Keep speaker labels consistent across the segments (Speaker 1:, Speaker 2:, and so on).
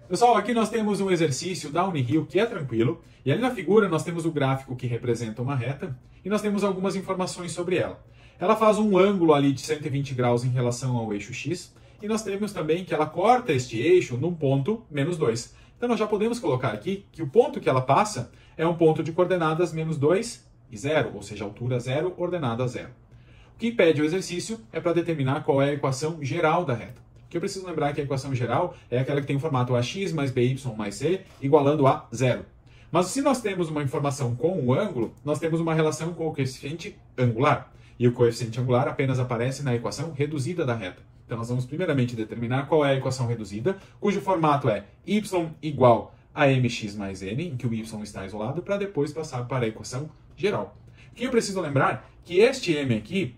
Speaker 1: Pessoal, aqui nós temos um exercício downhill que é tranquilo, e ali na figura nós temos o gráfico que representa uma reta, e nós temos algumas informações sobre ela. Ela faz um ângulo ali de 120 graus em relação ao eixo X, e nós temos também que ela corta este eixo num ponto -2. Então nós já podemos colocar aqui que o ponto que ela passa é um ponto de coordenadas -2 e 0, ou seja, altura 0, ordenada 0. O que pede o exercício é para determinar qual é a equação geral da reta. O que eu preciso lembrar é que a equação geral é aquela que tem o formato ax mais by mais c igualando a 0. Mas se nós temos uma informação com um ângulo, nós temos uma relação com o coeficiente angular. E o coeficiente angular apenas aparece na equação reduzida da reta. Então nós vamos primeiramente determinar qual é a equação reduzida, cujo formato é y igual a mx mais n, em que o y está isolado, para depois passar para a equação geral. O que eu preciso lembrar é que este m aqui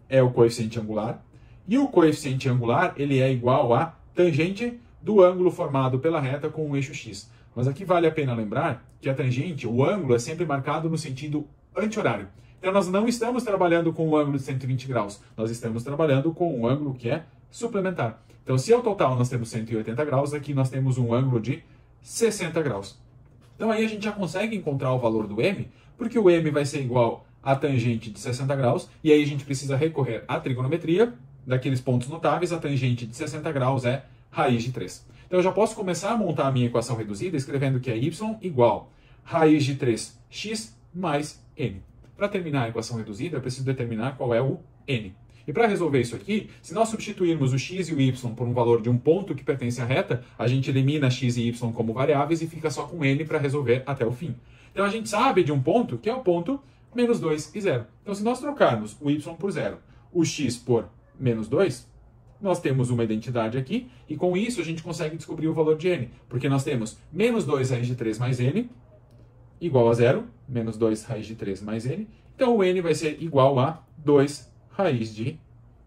Speaker 1: é o coeficiente angular, e o coeficiente angular ele é igual a tangente do ângulo formado pela reta com o eixo x. Mas aqui vale a pena lembrar que a tangente, o ângulo, é sempre marcado no sentido anti-horário. Então nós não estamos trabalhando com um ângulo de 120 graus, nós estamos trabalhando com um ângulo que é suplementar. Então se ao total nós temos 180 graus, aqui nós temos um ângulo de 60 graus. Então aí a gente já consegue encontrar o valor do m, porque o m vai ser igual a tangente de 60 graus, e aí a gente precisa recorrer à trigonometria. Daqueles pontos notáveis, a tangente de 60 graus é raiz de 3. Então eu já posso começar a montar a minha equação reduzida escrevendo que é y igual raiz de 3x mais n. Para terminar a equação reduzida, eu preciso determinar qual é o n. E para resolver isso aqui, se nós substituirmos o x e o y por um valor de um ponto que pertence à reta, a gente elimina x e y como variáveis e fica só com n para resolver até o fim. Então a gente sabe de um ponto que é o ponto -2 e 0. Então se nós trocarmos o y por 0, o x por -2, nós temos uma identidade aqui, e com isso a gente consegue descobrir o valor de n, porque nós temos -2 raiz de 3 mais n, igual a 0, -2 raiz de 3 mais n, então o n vai ser igual a 2 raiz de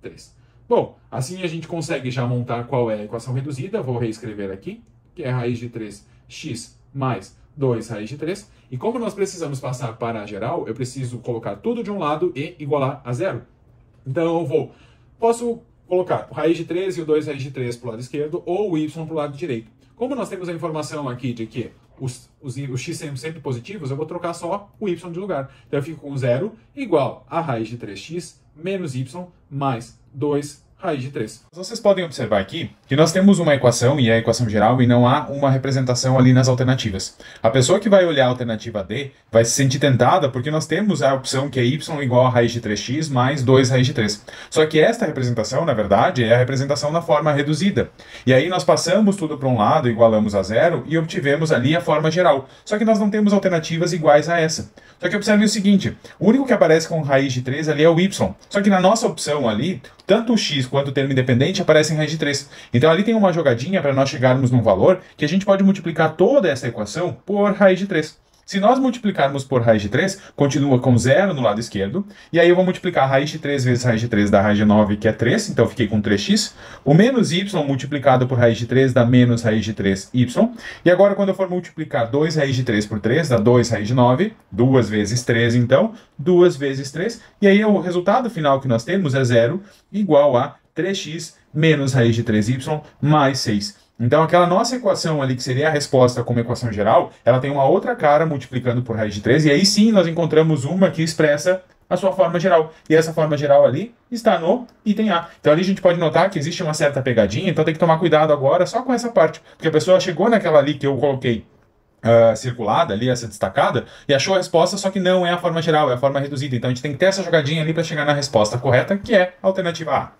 Speaker 1: 3. Bom, assim a gente consegue já montar qual é a equação reduzida, vou reescrever aqui, que é raiz de 3x mais 2 raiz de 3, e como nós precisamos passar para a geral, eu preciso colocar tudo de um lado e igualar a 0. Então eu posso colocar o raiz de 3 e o 2 raiz de 3 para o lado esquerdo, ou o y para o lado direito. Como nós temos a informação aqui de que os x são sempre positivos, eu vou trocar só o y de lugar. Então eu fico com 0 igual a raiz de 3x menos y mais 2 raiz de 3. Vocês podem observar aqui que nós temos uma equação, e é a equação geral, e não há uma representação ali nas alternativas. A pessoa que vai olhar a alternativa D vai se sentir tentada porque nós temos a opção que é y igual a raiz de 3x mais 2 raiz de 3. Só que esta representação, na verdade, é a representação na forma reduzida. E aí nós passamos tudo para um lado, igualamos a 0 e obtivemos ali a forma geral. Só que nós não temos alternativas iguais a essa. Só que observe o seguinte, o único que aparece com raiz de 3 ali é o y. Só que na nossa opção ali, tanto o x quanto o termo independente aparecem em raiz de 3. Então ali tem uma jogadinha para nós chegarmos num valor que a gente pode multiplicar toda essa equação por raiz de 3. Se nós multiplicarmos por raiz de 3, continua com 0 no lado esquerdo, e aí eu vou multiplicar raiz de 3 vezes raiz de 3 dá raiz de 9, que é 3, então eu fiquei com 3x. O menos y multiplicado por raiz de 3 dá menos raiz de 3y. E agora quando eu for multiplicar 2 raiz de 3 por 3, dá 2 raiz de 9, 2 vezes 3 então, 2 vezes 3, e aí o resultado final que nós temos é 0, igual a 3x menos raiz de 3y mais 6. Então aquela nossa equação ali, que seria a resposta como equação geral, ela tem uma outra cara multiplicando por raiz de 3, e aí sim nós encontramos uma que expressa a sua forma geral. E essa forma geral ali está no item A. Então ali a gente pode notar que existe uma certa pegadinha, então tem que tomar cuidado agora só com essa parte, porque a pessoa chegou naquela ali que eu coloquei circulada ali, essa destacada, e achou a resposta, só que não é a forma geral, é a forma reduzida. Então a gente tem que ter essa jogadinha ali para chegar na resposta correta, que é a alternativa A.